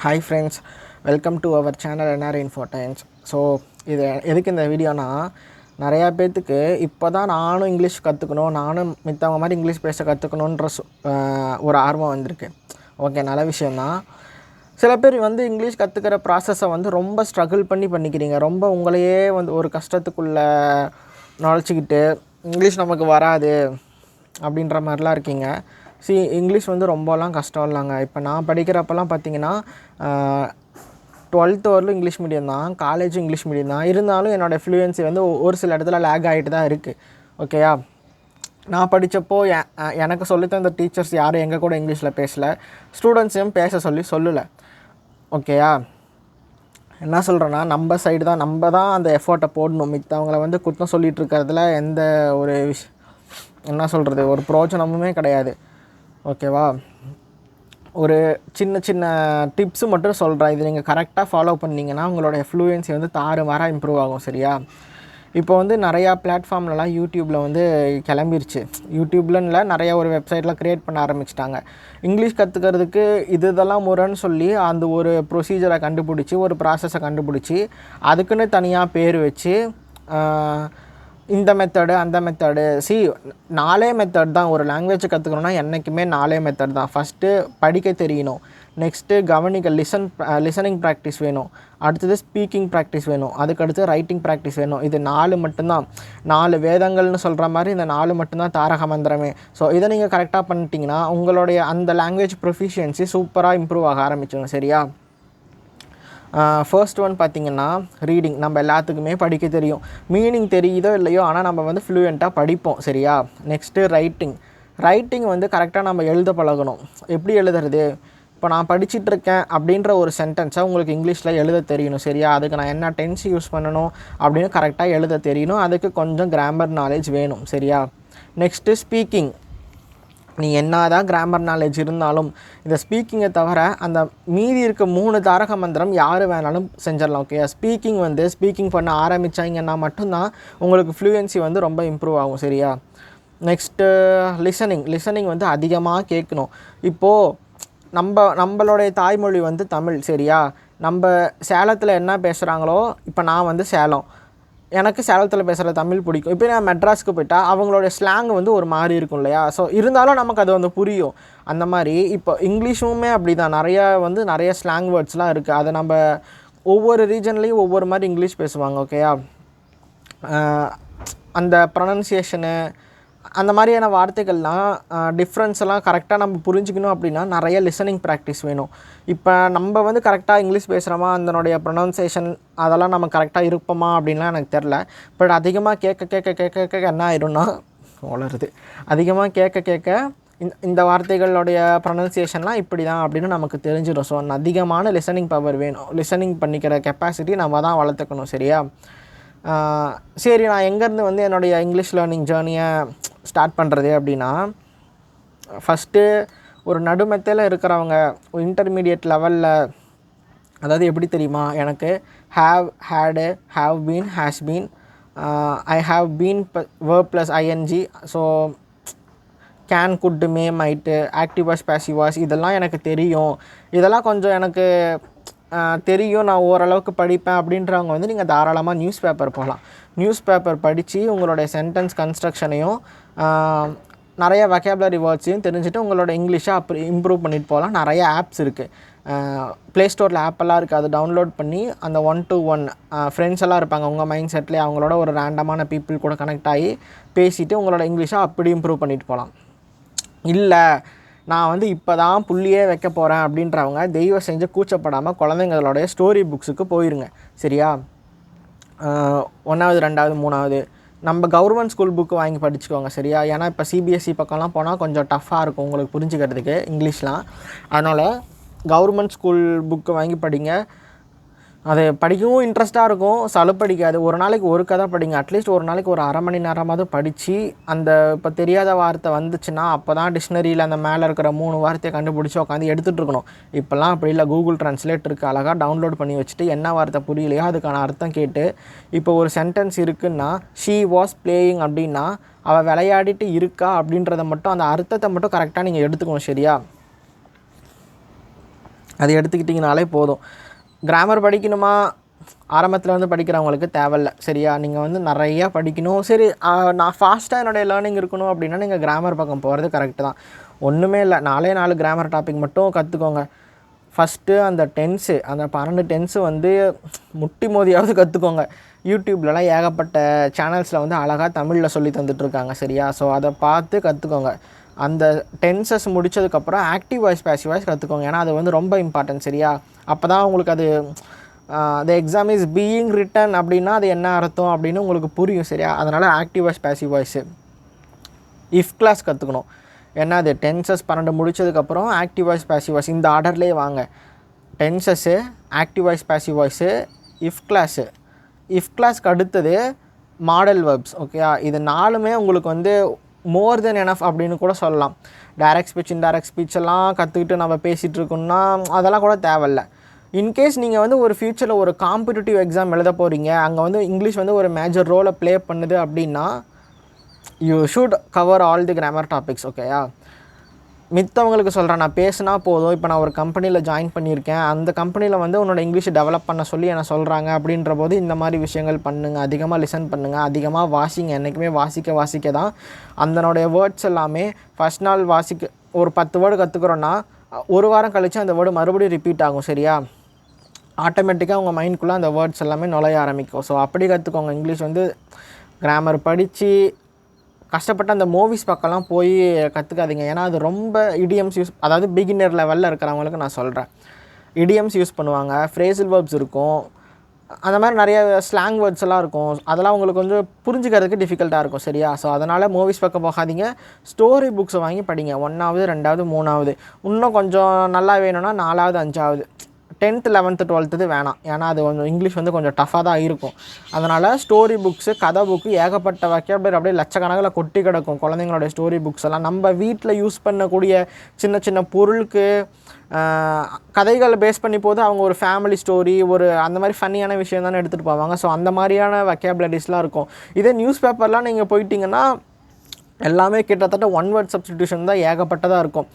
Hi friends, welcome to our channel NR infotains. So இது எதுக்கு இந்த வீடியோனா, நிறையா பேர்த்துக்கு இப்போ தான் நானும் இங்கிலீஷ் கற்றுக்கணும், நானும் மித்தவங்க மாதிரி இங்கிலீஷ் பேச கற்றுக்கணுன்ற ஒரு ஆர்வம் வந்திருக்கு. ஓகே, நல்ல விஷயந்தான். சில பேர் வந்து இங்கிலீஷ் கற்றுக்கிற ப்ராசஸை வந்து ரொம்ப ஸ்ட்ரகிள் பண்ணிக்கிறீங்க. ரொம்ப உங்களையே வந்து ஒரு கஷ்டத்துக்குள்ளே நுழைச்சிக்கிட்டு இங்கிலீஷ் நமக்கு வராது அப்படின்ற மாதிரிலாம் இருக்கீங்க. இங்கிலீஷ் வந்து ரொம்பலாம் கஷ்டம் இல்லைங்க. இப்போ நான் படிக்கிறப்பெல்லாம் பார்த்திங்கன்னா 12th வரலும் இங்கிலீஷ் மீடியம் தான், காலேஜும் இங்கிலீஷ் மீடியம் தான். இருந்தாலும் என்னோடய ஃப்ளூயன்சி வந்து ஒரு சில இடத்துல லேக் ஆகிட்டு தான் இருக்குது. ஓகேயா, நான் படித்தப்போ எனக்கு சொல்லித்தந்த டீச்சர்ஸ் யாரும் எங்கள் கூட இங்கிலீஷில் பேசலை, ஸ்டூடெண்ட்ஸையும் பேச சொல்லலை. ஓகேயா, என்ன சொல்கிறேன்னா, நம்ம தான் அந்த எஃபோர்ட்டை போடணும். மித்தவங்கள வந்து குற்றம் சொல்லிகிட்டு இருக்கிறதுல எந்த ஒரு என்ன சொல்கிறது, ஒரு பிரயோஜனமுமே கிடையாது. ஓகேவா, ஒரு சின்ன டிப்ஸு மட்டும் சொல்கிறேன். இது நீங்கள் கரெக்டாக ஃபாலோ பண்ணிங்கன்னா உங்களோட ஃப்ளூயன்சி வந்து தாறுமாறாக இம்ப்ரூவ் ஆகும். சரியா, இப்போ வந்து நிறையா பிளாட்ஃபார்ம்லலாம் யூடியூப்பில் வந்து கிளம்பிருச்சு. யூடியூப்லன்னு நிறையா ஒரு வெப்சைட்டில் க்ரியேட் பண்ண ஆரம்பிச்சிட்டாங்க. இங்கிலீஷ் கற்றுக்கிறதுக்கு இதெல்லாம் முறைன்னு சொல்லி அந்த ஒரு ப்ரொசீஜரை கண்டுபிடிச்சி, ஒரு ப்ராசஸை கண்டுபிடிச்சி, அதுக்குன்னு தனியாக பேர் வச்சு இந்த மெத்தடு அந்த மெத்தடு. 4 மெத்தட் தான். ஒரு லாங்குவேஜ் கற்றுக்கணுன்னா என்றைக்குமே 4 மெத்தட் தான். ஃபஸ்ட்டு படிக்க தெரியணும், நெக்ஸ்ட்டு லிசனிங் ப்ராக்டிஸ் வேணும், அடுத்தது ஸ்பீக்கிங் ப்ராக்டிஸ் வேணும், அதுக்கடுத்து ரைட்டிங் ப்ராக்டிஸ் வேணும். இது 4 மட்டும்தான். 4 வேதங்கள்னு சொல்கிற மாதிரி இந்த 4 மட்டும்தான் தாரக மந்திரமே. ஸோ இதை நீங்கள் கரெக்டாக பண்ணிட்டீங்கன்னா உங்களுடைய அந்த லாங்குவேஜ் ப்ரொஃபிஷியன்சி சூப்பராக இம்ப்ரூவ் ஆக ஆரம்பிச்சிடும். சரியா, ஃபர்ஸ்ட் ஒன் பார்த்திங்கன்னா ரீடிங். நம்ம எல்லாத்துக்குமே படிக்க தெரியும், மீனிங் தெரியுதோ இல்லையோ, ஆனால் நம்ம வந்து ஃப்ளூயண்ட்டாக படிப்போம். சரியா, நெக்ஸ்ட்டு ரைட்டிங் வந்து கரெக்டாக நம்ம எழுத பழகணும். எப்படி எழுதுறது, இப்போ நான் படிச்சுட்ருக்கேன் அப்படின்ற ஒரு சென்டென்ஸை உங்களுக்கு இங்கிலீஷில் எழுத தெரியணும். சரியா, அதுக்கு நான் என்ன டென்ஸ் யூஸ் பண்ணணும் அப்படின்னு கரெக்டாக எழுத தெரியணும். அதுக்கு கொஞ்சம் கிராமர் நாலேஜ் வேணும். சரியா, நெக்ஸ்ட்டு ஸ்பீக்கிங். நீ என்ன தான் கிராமர் நாலேஜ் இருந்தாலும் இந்த ஸ்பீக்கிங்கை தவிர அந்த மீதி இருக்க 3 தாரக மந்திரம் யார் வேணாலும் செஞ்சிடலாம். ஓகே, ஸ்பீக்கிங் பண்ண ஆரம்பித்தாங்கன்னா மட்டும்தான் உங்களுக்கு ஃப்ளூயன்சி வந்து ரொம்ப இம்ப்ரூவ் ஆகும். சரியா, நெக்ஸ்ட்டு லிசனிங் வந்து அதிகமாக கேட்கணும். இப்போது நம்மளுடைய தாய்மொழி வந்து தமிழ். சரியா, நம்ம சேலத்தில் என்ன பேசுகிறாங்களோ, இப்போ நான் வந்து சேலம், எனக்கு சேலத்தில் பேசுகிற தமிழ் பிடிக்கும். இப்போ நான் மெட்ராஸ்க்கு போயிட்டால் அவங்களுடைய ஸ்லாங் வந்து ஒரு மாதிரி இருக்கும் இல்லையா. ஸோ இருந்தாலும் நமக்கு அது வந்து புரியும். அந்த மாதிரி இப்போ இங்கிலீஷுமே அப்படி தான். நிறைய ஸ்லாங் வேர்ட்ஸ்லாம் இருக்குது. அதை நம்ம ஒவ்வொரு ரீஜன்லேயும் ஒவ்வொரு மாதிரி இங்கிலீஷ் பேசுவாங்க. ஓகேயா, அந்த ப்ரொனன்சியேஷனு அந்த மாதிரியான வார்த்தைகள்லாம் டிஃப்ரென்ஸ்லாம் கரெக்டாக நம்ம புரிஞ்சுக்கணும் அப்படின்னா நிறைய லிசனிங் ப்ராக்டிஸ் வேணும். இப்போ நம்ம வந்து கரெக்டாக இங்கிலீஷ் பேசுகிறோமா, அதனுடைய ப்ரொனன்சியேஷன் அதெல்லாம் நம்ம கரெக்டாக இருப்போமா அப்படின்லாம் எனக்கு தெரில. பட் அதிகமாக கேட்க என்ன ஆயிடும்னா வளருது. அதிகமாக கேட்க இந்த வார்த்தைகளுடைய ப்ரொனன்சியேஷன்லாம் இப்படி தான் அப்படின்னு நமக்கு தெரிஞ்சிடும். ஸோ அதிகமான லிசனிங் பவர் வேணும். லிசனிங் பண்ணிக்கிற கெப்பாசிட்டி நம்ம தான் வளர்த்துக்கணும். சரியா, சரி, நான் எங்கேருந்து வந்து என்னுடைய இங்கிலீஷ் லேர்னிங் ஜேர்னியை ஸ்டார்ட் பண்ணுறது அப்படின்னா, ஃபஸ்ட்டு ஒரு நடுமெத்தையில் இருக்கிறவங்க இன்டர்மீடியட் லெவலில், அதாவது எப்படி தெரியுமா, எனக்கு had, have been, has been, I have been verb plus ING, so can, could, may, might, active voice, passive voice, இதெல்லாம் எனக்கு தெரியும். இதெல்லாம் கொஞ்சம் எனக்கு தெரியும், நான் ஓரளவுக்கு படிப்பேன் அப்படின்றவங்க வந்து நீங்கள் தாராளமாக நியூஸ் பேப்பர் போகலாம். நியூஸ் பேப்பர் படித்து உங்களுடைய சென்டென்ஸ் கன்ஸ்ட்ரக்ஷனையும் நிறைய வொக்காபுலரி வேர்ட்ஸையும் தெரிஞ்சுட்டு உங்களோட இங்கிலீஷை அப்படி இம்ப்ரூவ் பண்ணிட்டு போகலாம். நிறைய ஆப்ஸ் இருக்குது, ப்ளே ஸ்டோரில் ஆப்பெல்லாம் இருக்குது. அதை டவுன்லோட் பண்ணி அந்த 1-to-1 ஃப்ரெண்ட்ஸ் எல்லாம் இருப்பாங்க உங்கள் மைண்ட் செட்லேயே, அவங்களோட ஒரு ரேண்டமான பீப்புள் கூட கனெக்ட் ஆகி பேசிவிட்டு உங்களோட இங்கிலீஷை அப்படி இம்ப்ரூவ் பண்ணிட்டு போகலாம். இல்லை, நான் வந்து இப்போ தான் புள்ளியே வைக்க போகிறேன் அப்படின்றவங்க தெய்வம் செஞ்சு கூச்சப்படாமல் குழந்தைங்களோடைய ஸ்டோரி புக்ஸுக்கு போயிருங்க. சரியா, 1வது 2வது 3வது நம்ம கவர்மெண்ட் ஸ்கூல் புக்கு வாங்கி படிச்சுக்கோங்க. சரியா, ஏன்னா இப்போ சிபிஎஸ்சி பக்கம்லாம் போனால் கொஞ்சம் டஃப்பாக இருக்கும் உங்களுக்கு புரிஞ்சுக்கிறதுக்கு இங்கிலீஷ்லாம். அதனால் கவர்மெண்ட் ஸ்கூல் புக்கு வாங்கி படிங்க. அது படிக்கவும் இன்ட்ரெஸ்ட்டாக இருக்கும், சலுப்படிக்காது. ஒரு நாளைக்கு ஒரு கதை படிங்க, அட்லீஸ்ட் ஒரு நாளைக்கு ஒரு 1/2 மணி நேரமாவது படித்து அந்த இப்போ தெரியாத வார்த்தை வந்துச்சுன்னா அப்போ தான் டிக்ஷனரியில் அந்த மேலே இருக்கிற 3 வார்த்தையை கண்டுபிடிச்சி உட்காந்து எடுத்துகிட்டு இருக்கணும். இப்போல்லாம் அப்படி இல்லை, கூகுள் ட்ரான்ஸ்லேட் இருக்குது, அழகாக டவுன்லோட் பண்ணி வச்சுட்டு என்ன வார்த்தை புரியலையோ அதுக்கான அர்த்தம் கேட்டு, இப்போ ஒரு சென்டென்ஸ் இருக்குன்னா ஷீ வாஸ் பிளேயிங் அப்படின்னா அவள் விளையாடிட்டு இருக்கா அப்படின்றத மட்டும், அந்த அர்த்தத்தை மட்டும் கரெக்டாக நீங்கள் எடுத்துக்கணும். சரியா, அது எடுத்துக்கிட்டிங்கனாலே போதும். கிராமர் படிக்கணுமா, ஆரம்பத்தில் வந்து படிக்கிறவங்களுக்கு தேவையில்ல. சரியா, நீங்கள் வந்து நிறையா படிக்கணும். சரி, நான் ஃபாஸ்ட்டாக என்னுடைய லேர்னிங் இருக்கணும் அப்படின்னா நீங்கள் கிராமர் பக்கம் போகிறது கரெக்டு தான். ஒன்றுமே இல்லை, 4 கிராமர் டாபிக் மட்டும் கற்றுக்கோங்க. ஃபஸ்ட்டு அந்த டென்ஸு, அந்த 12 டென்ஸு வந்து முட்டி மோதியாவது கற்றுக்கோங்க. யூடியூப்லலாம் ஏகப்பட்ட சேனல்ஸில் வந்து அழகாக தமிழில் சொல்லி தந்துட்டுருக்காங்க. சரியா, ஸோ அதை பார்த்து கற்றுக்கோங்க. அந்த டென்சஸ் முடித்ததுக்கப்புறம் ஆக்டிவ் வாய்ஸ் பேசிவ் வாய்ஸ் கற்றுக்கோங்க. ஏன்னா அது வந்து ரொம்ப இம்பார்ட்டன்ட். சரியா, அப்போ தான் உங்களுக்கு அது the exam is being written அப்படின்னா அது என்ன அர்த்தம் அப்படின்னு உங்களுக்கு புரியும். சரியா, அதனால் active voice passive voice if class கற்றுக்கணும். ஏன்னா அது டென்சஸ் 12 முடித்ததுக்கப்புறம் ஆக்டிவ் வாய்ஸ் பேசிவ் வாய்ஸ் இந்த ஆர்டர்லேயே வாங்க. Tenses, active voice passive voice, if clause. If கிளாஸ்க்கு அடுத்தது மாடல் வெர்ப்ஸ். ஓகேயா, இது 4மே உங்களுக்கு வந்து மோர் தென் எனஃப் அப்படின்னு கூட சொல்லலாம். டைரக்ட் ஸ்பீச், இன்டைரக்ட் ஸ்பீச் எல்லாம் கற்றுக்கிட்டு நம்ம பேசிகிட்டு இருக்கோம்னா அதெல்லாம் கூட தேவையில்லை. இன்கேஸ் நீங்கள் வந்து ஒரு ஃப்யூச்சரில் ஒரு காம்படிட்டிவ் எக்ஸாம் எழுத போகிறீங்க, அங்கே வந்து இங்கிலீஷ் வந்து ஒரு மேஜர் ரோலை ப்ளே பண்ணுது அப்படின்னா you should cover all the grammar topics. ஓகேயா, மித்தவங்களுக்கு சொல்கிறேன், நான் பேசினா போதும். இப்போ நான் ஒரு கம்பெனியில் ஜாயின் பண்ணியிருக்கேன், அந்த கம்பெனியில் வந்து உன்னோட இங்கிலீஷை டெவலப் பண்ண சொல்லி என்ன சொல்கிறாங்க அப்படின்ற போது இந்த மாதிரி விஷயங்கள் பண்ணுங்கள். அதிகமாக லிசன் பண்ணுங்கள், அதிகமாக வாசிங்க. என்றைக்குமே வாசிக்க தான் அதனுடைய வேர்ட்ஸ் எல்லாமே ஃபஸ்ட் நாள் ஒரு 10 வேர்டு கற்றுக்குறோன்னா ஒரு வாரம் கழித்து அந்த வேர்டு மறுபடியும் ரிப்பீட் ஆகும். சரியா, ஆட்டோமேட்டிக்காக உங்கள் மைண்ட்குள்ளே அந்த வேர்ட்ஸ் எல்லாமே நுழைய ஆரம்பிக்கும். ஸோ அப்படி கற்றுக்கோங்க. இங்கிலீஷ் வந்து கிராமர் படித்து கஷ்டப்பட்டு அந்த மூவிஸ் பக்கம்லாம் போய் கற்றுக்காதீங்க. ஏன்னா அது ரொம்ப இடியம்ஸ் யூஸ், அதாவது பிகினர் லெவலில் இருக்கிறவங்களுக்கு நான் சொல்கிறேன். இடியம்ஸ் யூஸ் பண்ணுவாங்க, ஃப்ரேசல் வேர்ப்ஸ் இருக்கும், அந்த மாதிரி நிறைய ஸ்லாங் வேர்ட்ஸ் எல்லாம் இருக்கும். அதெல்லாம் உங்களுக்கு கொஞ்சம் புரிஞ்சுக்கிறதுக்கு டிஃபிகல்ட்டாக இருக்கும். சரியா, ஸோ அதனால் மூவிஸ் பக்கம் போகாதீங்க. ஸ்டோரி புக்ஸை வாங்கி படிங்க. 1வது 2வது 3வது, இன்னும் கொஞ்சம் நல்லா வேணும்னா 4வது 5வது. 10th 11th 12th வேணாம். ஏன்னா அது கொஞ்சம் இங்கிலீஷ் வந்து கொஞ்சம் டஃப்பாக தான் இருக்கும். அதனால் ஸ்டோரி புக்ஸு, கதை புக்கு, ஏகப்பட்ட வொக்காபுலரி அப்படியே லட்சக்கணக்கில் கொட்டி கிடக்கும். குழந்தைங்களுடைய ஸ்டோரி புக்ஸ் எல்லாம் நம்ம வீட்டில் யூஸ் பண்ணக்கூடிய சின்ன சின்ன பொருளுக்கு கதைகளை பேஸ் பண்ணி போது அவங்க ஒரு ஃபேமிலி ஸ்டோரி, ஒரு அந்த மாதிரி ஃபன்னியான விஷயம் தானே எடுத்துகிட்டு போவாங்க. ஸோ அந்த மாதிரியான வொக்காபுலரிஸ்லாம் இருக்கும். இதே நியூஸ் பேப்பர்லாம் நீங்கள் போயிட்டீங்கன்னா எல்லாமே கிட்டத்தட்ட 1 வேர்ட் சப்ஸ்டிடியூஷன் தான் ஏகப்பட்டதாக இருக்கும்.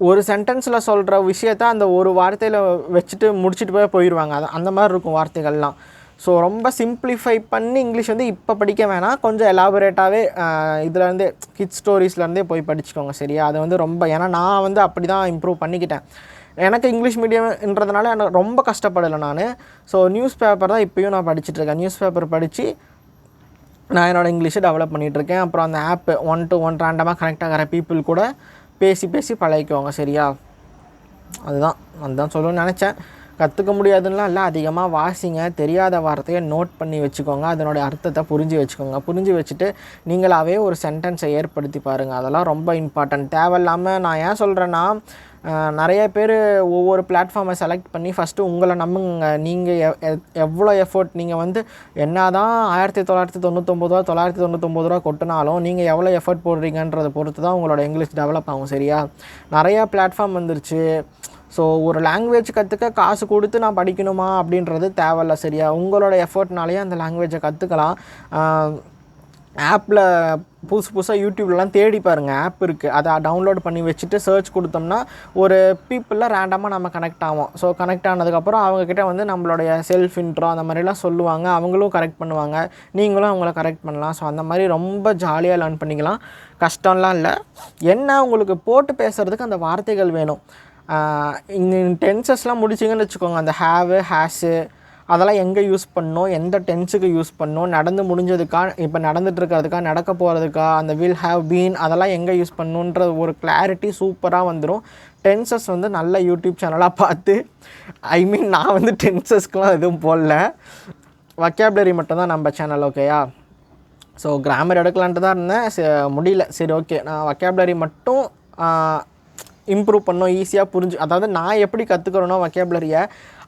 ஒரு சென்டென்ஸில் சொல்கிற விஷயத்த அந்த ஒரு வார்த்தையில் வச்சுட்டு முடிச்சுட்டு போயிடுவாங்க. அந்த மாதிரி இருக்கும் வார்த்தைகள்லாம். ஸோ ரொம்ப சிம்பிளிஃபை பண்ணி இங்கிலீஷ் வந்து இப்போ படிக்க வேணாம், கொஞ்சம் எலாபரேட்டாகவே இதுலேருந்தே கிட்ஸ் ஸ்டோரிஸ்லேருந்தே போய் படிச்சுக்கோங்க. சரியா, அது வந்து ரொம்ப, ஏன்னா நான் வந்து அப்படி தான் இம்ப்ரூவ் பண்ணிக்கிட்டேன். எனக்கு இங்கிலீஷ் மீடியம்ன்றதுனால எனக்கு ரொம்ப கஷ்டப்படலை நான். ஸோ நியூஸ் பேப்பர் தான் இப்போயும் நான் படிச்சுட்ருக்கேன். நியூஸ் பேப்பர் படித்து நான் என்னோடய இங்கிலீஷை டெவலப் பண்ணிகிட்ருக்கேன். அப்புறம் அந்த ஆப்பு 1 to 1 ரேண்டமாக கனெக்ட் ஆகிற பீப்புள் கூட பேசி பழகிக்குவாங்க. சரியா, அதுதான் சொல்லணும்னு நினச்சேன். கற்றுக்க முடியாதுன்னா இல்லை, அதிகமாக வாசிங்க. தெரியாத வார்த்தையை நோட் பண்ணி வச்சுக்கோங்க, அதனுடைய அர்த்தத்தை புரிஞ்சு வச்சுக்கோங்க. புரிஞ்சு வச்சுட்டு நீங்களாகவே ஒரு சென்டென்ஸை ஏற்படுத்தி பாருங்கள். அதெல்லாம் ரொம்ப இம்பார்ட்டன்ட். தேவையில்லாமல் நான் ஏன் சொல்கிறேன்னா, நிறைய பேர் ஒவ்வொரு பிளாட்ஃபார்மை செலக்ட் பண்ணி ஃபஸ்ட்டு உங்களை நம்புங்க. நீங்கள் எவ்வளோ எஃபோர்ட், நீங்கள் வந்து என்ன தான் 1999 999 கொட்டினாலும் நீங்கள் எவ்வளோ எஃபர்ட் போடுறீங்கன்றதை பொறுத்து தான் உங்களோட இங்கிலீஷ் டெவலப் ஆகும். சரியா, நிறையா பிளாட்ஃபார்ம் வந்துருச்சு. ஸோ ஒரு லாங்குவேஜ் கற்றுக்க காசு கொடுத்து நான் படிக்கணுமா அப்படின்றது தேவையில்ல. சரியா, உங்களோட எஃபர்ட்னாலேயே அந்த லாங்குவேஜை கற்றுக்கலாம். ஆப்பில் புதுசாக யூடியூப்லலாம் தேடி பாருங்கள், ஆப் இருக்குது. அதை டவுன்லோட் பண்ணி வச்சுட்டு சர்ச் கொடுத்தோம்னா ஒரு பீப்புளில் ரேண்டமாக நம்ம கனெக்ட் ஆகும். ஸோ கனெக்ட் ஆனதுக்கப்புறம் அவங்கக்கிட்ட வந்து நம்மளுடைய செல்ஃப் இன்ட்ரோ அந்த மாதிரிலாம் சொல்லுவாங்க. அவங்களும் கரெக்ட் பண்ணுவாங்க, நீங்களும் அவங்கள கரெக்ட் பண்ணலாம். ஸோ அந்த மாதிரி ரொம்ப ஜாலியாக லேர்ன் பண்ணிக்கலாம். கஷ்டம்லாம் இல்லை. என்ன, உங்களுக்கு போட்டு பேசுகிறதுக்கு அந்த வார்த்தைகள் வேணும். டென்சஸ்லாம் முடிச்சிங்கன்னு வச்சுக்கோங்க, அந்த ஹேவு, ஹேஸு அதெல்லாம் எங்கே யூஸ் பண்ணணும், எந்த டென்ஸுக்கு யூஸ் பண்ணணும், நடந்து முடிஞ்சதுக்கா, இப்போ நடந்துகிட்ருக்கிறதுக்கா, நடக்க போகிறதுக்கா, அந்த வில் ஹேவ் பீன் அதெல்லாம் எங்கே யூஸ் பண்ணணுன்ற ஒரு கிளாரிட்டி சூப்பராக வந்துடும். டென்சஸ் வந்து நல்ல யூடியூப் சேனலாக பார்த்து, நான் வந்து டென்சஸ்க்கெலாம் எதுவும் போடல, வொக்காபுலரி மட்டும்தான் நம்ம சேனல். ஓகேயா, ஸோ கிராமர் எடுக்கலான்ட்டு தான் இருந்தேன், முடியல. சரி, ஓகே, நான் வொக்காபுலரி மட்டும் இம்ப்ரூவ் பண்ணோம், ஈஸியாக புரிஞ்சு, அதாவது நான் எப்படி கற்றுக்கிறேனோ வொக்காபுலரியை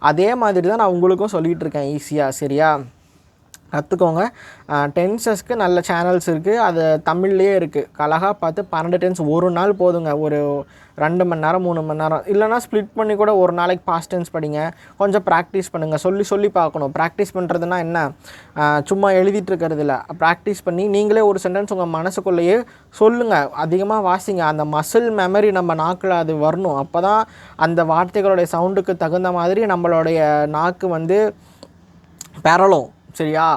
அதே மாதிரி தான் நான் உங்களுக்கும் சொல்லிகிட்ருக்கேன் ஈஸியாக. சரியா, கற்றுக்கோங்க. டென்சஸ்க்கு நல்ல சேனல்ஸ் இருக்குது, அது தமிழ்லேயே இருக்குது. அழகாக பார்த்து 12 டென்ஸ் ஒரு நாள் போதுங்க. ஒரு 2 மணி நேரம் 3 மணி நேரம் இல்லைனா ஸ்ப்ளிட் பண்ணி கூட ஒரு நாளைக்கு பாஸ்ட் டென்ஸ் படிங்க. கொஞ்சம் ப்ராக்டிஸ் பண்ணுங்கள். சொல்லி சொல்லி பார்க்கணும். ப்ராக்டிஸ் பண்ணுறதுனா என்ன, சும்மா எழுதிட்டு இருக்கிறது இல்லை. ப்ராக்டிஸ் பண்ணி நீங்களே ஒரு சென்டென்ஸ் உங்கள் மனசுக்குள்ளேயே சொல்லுங்கள். அதிகமாக வாசிங்க. அந்த மசில் மெமரி நம்ம நாக்கில் அது வரணும். அப்போ தான் அந்த வார்த்தைகளுடைய சவுண்டுக்கு தகுந்த மாதிரி நம்மளுடைய நாக்கு வந்து பெறலும். சரியா?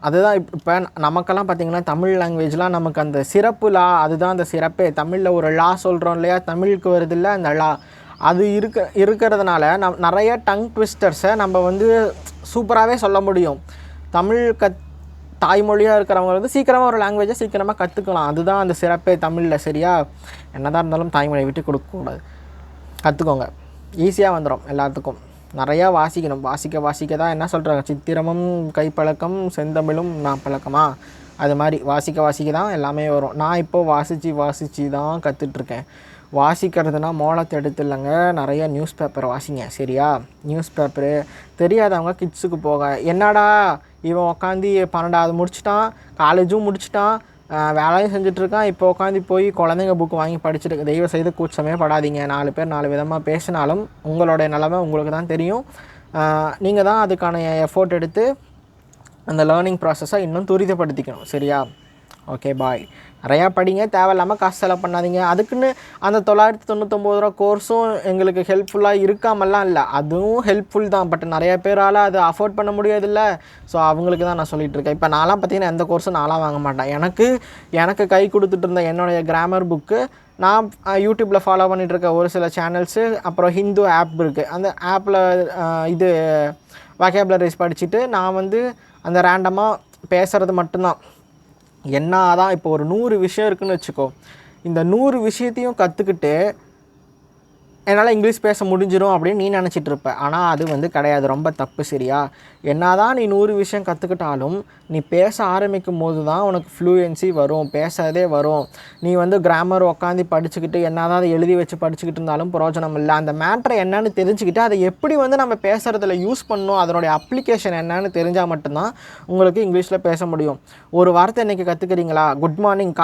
அதுதான் இப்போ நமக்கெல்லாம் பார்த்திங்கன்னா தமிழ் லாங்குவேஜ்லாம் நமக்கு அந்த சிறப்பு லா, அதுதான் அந்த சிறப்பே. தமிழில் ஒரு லா சொல்கிறோம் இல்லையா, தமிழுக்கு வருது இல்லை அந்த லா, அது இருக்கிறதுனால நிறைய டங் ட்விஸ்டர்ஸை நம்ம வந்து சூப்பராகவே சொல்ல முடியும். தமிழ் தாய்மொழியாக இருக்கிறவங்க வந்து சீக்கிரமாக ஒரு லாங்குவேஜை சீக்கிரமாக கற்றுக்கலாம். அதுதான் அந்த சிறப்பே தமிழில். சரியா? என்னதான் இருந்தாலும் தாய்மொழியை விட்டு கொடுக்கக்கூடாது. கற்றுக்கோங்க, ஈஸியாக வந்துடும் எல்லாத்துக்கும். நிறையா வாசிக்கணும். வாசிக்க தான் என்ன சொல்கிறாங்க, சித்திரமும் கைப்பழக்கம் செந்தமிழும் நாப்பழக்கமா, அது மாதிரி வாசிக்க தான் எல்லாமே வரும். நான் இப்போது வாசித்து தான் கற்றுட்ருக்கேன். வாசிக்கிறதுனா மோளத்தை எடுத்து இல்லைங்க, நிறைய நியூஸ் பேப்பரை வாசிங்க. சரியா? நியூஸ் பேப்பரு தெரியாதவங்க கிட்ஸுக்கு போக, என்னடா இவன் உக்காந்து 12வது முடிச்சிட்டான், காலேஜும் முடிச்சிட்டான், வேலையும் செஞ்சிட்ருக்கான், இப்போ உட்காந்து போய் குழந்தைங்க புக்கு வாங்கி படிச்சுட்டு, தயவு செய்து கூச்சமே படாதீங்க. 4 பேர் 4 விதமாக பேசினாலும் உங்களுடைய நிலைமை உங்களுக்கு தான் தெரியும். நீங்கள் தான் அதுக்கான எஃபோர்ட் எடுத்து அந்த லேர்னிங் ப்ராசஸை இன்னும் துரிதப்படுத்திக்கணும். சரியா? ஓகே, பாய். நிறையா படிங்க, தேவையில்லாமல் காசு செலவு பண்ணாதீங்க. அதுக்குன்னு அந்த 999 ரூபா கோர்ஸும் எங்களுக்கு ஹெல்ப்ஃபுல்லாக இருக்காமல்லாம் இல்லை, அதுவும் ஹெல்ப்ஃபுல் தான். பட் நிறைய பேரால் அது அஃபோர்ட் பண்ண முடியாதுல்ல. ஸோ அவங்களுக்கு தான் நான் சொல்லிகிட்ருக்கேன். இப்போ நான்லாம் பார்த்திங்கன்னா எந்த கோர்ஸும் நான்லாம் வாங்க மாட்டேன். எனக்கு கை கொடுத்துட்டு இருந்த என்னுடைய கிராமர் புக்கு நான் யூடியூப்பில் ஃபாலோ பண்ணிகிட்ருக்க ஒரு சில சேனல்ஸு, அப்புறம் ஹிந்து ஆப் இருக்குது. அந்த ஆப்பில் இது வொக்காபுலரிஸ் படிச்சுட்டு நான் வந்து அந்த ரேண்டமாக பேசுகிறது மட்டும்தான். என்ன தான் இப்போ ஒரு 100 விஷயம் இருக்குதுன்னு வச்சுக்கோ, இந்த 100 விஷயத்தையும் கற்றுக்கிட்டு என்னால் இங்கிலீஷ் பேச முடிஞ்சிடும் அப்படின்னு நீ நினச்சிட்டு இருப்ப. ஆனால் அது வந்து கிடையாது. ரொம்ப தப்பு. சரியா? என்ன தான் நீ 100 விஷயம் கற்றுக்கிட்டாலும் நீ பேச ஆரம்பிக்கும் போது தான் உனக்கு ஃப்ளூயன்சி வரும், பேசுறதே வரும். நீ வந்து கிராமர் உட்காந்து படிச்சுக்கிட்டு என்ன தான் அதை எழுதி வச்சு படிச்சுக்கிட்டு இருந்தாலும் பிரயோஜனம் இல்லை. அந்த மேட்ரை என்னன்னு தெரிஞ்சுக்கிட்டு அதை எப்படி வந்து நம்ம பேசுகிறதுல யூஸ் பண்ணணும், அதனுடைய அப்ளிகேஷன் என்னன்னு தெரிஞ்சால் மட்டும்தான் உங்களுக்கு இங்கிலீஷில் பேச முடியும். ஒரு வார்த்தை இன்றைக்கி கற்றுக்கிறீங்களா, குட் மார்னிங்,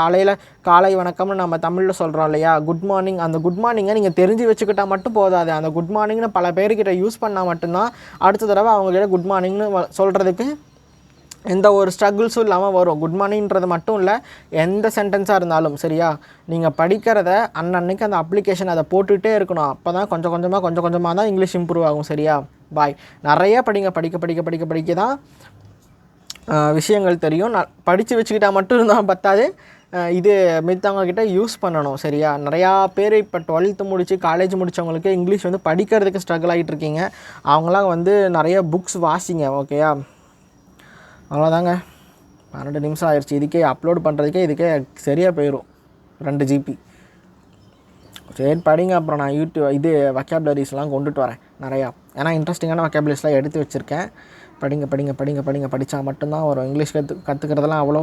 காலை வணக்கம்னு நம்ம தமிழில் சொல்கிறோம் இல்லையா, குட் மார்னிங். அந்த குட் மார்னிங்கை நீங்கள் தெரிஞ்சு வச்சுக்கிட்டால் மட்டும் போதாது. அந்த குட் மார்னிங்னு பல பேர்கிட்ட யூஸ் பண்ணால் மட்டும்தான் அடுத்த தடவை அவங்ககிட்ட குட் மார்னிங்னு சொல்கிறதுக்கு எந்த ஒரு ஸ்ட்ரகிள்ஸும் இல்லாமல் வரும். குட் மார்னிங்கிறது மட்டும் இல்லை, எந்த சென்டென்ஸாக இருந்தாலும். சரியா? நீங்கள் படிக்கிறத அன்னன்னைக்கு அந்த அப்ளிகேஷன் அதை போட்டுகிட்டே இருக்கணும். அப்போ தான் கொஞ்சம் கொஞ்சமாக தான் இங்கிலீஷ் இம்ப்ரூவ் ஆகும். சரியா? பாய். நிறைய படிங்க. படிக்க தான் விஷயங்கள் தெரியும். படித்து வச்சுக்கிட்டால் மட்டும் இருந்தால் பத்தாது, இது மித்தவங்கக்கிட்ட யூஸ் பண்ணணும். சரியா? நிறையா பேர் இப்போ 12th முடித்து காலேஜ் முடித்தவங்களுக்கு இங்கிலீஷ் வந்து படிக்கிறதுக்கு ஸ்ட்ரகிள் ஆகிட்டு இருக்கீங்க. அவங்களாம் வந்து நிறைய புக்ஸ் வாசிங்க. ஓகேயா? அவ்வளோதாங்க. 12 நிமிஷம் ஆயிடுச்சு. இதுக்கே அப்லோட் பண்ணுறதுக்கே இதுக்கே சரியாக போயிடும் 2 GB. சரி, படிங்க. அப்புறம் நான் இது வொக்காபுலரிஸ்லாம் கொண்டுட்டு வரேன் நிறையா. ஏன்னா இன்ட்ரெஸ்டிங்கான வொக்காபுலரிஸ்லாம் எடுத்து வச்சுருக்கேன். படிங்க. படித்தா மட்டும்தான் வரும். இங்கிலீஷ் கற்றுக்கிறதெல்லாம் அவ்வளோ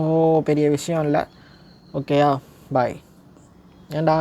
பெரிய விஷயம் இல்லை. ஓகேயா? பாய். ஏண்டா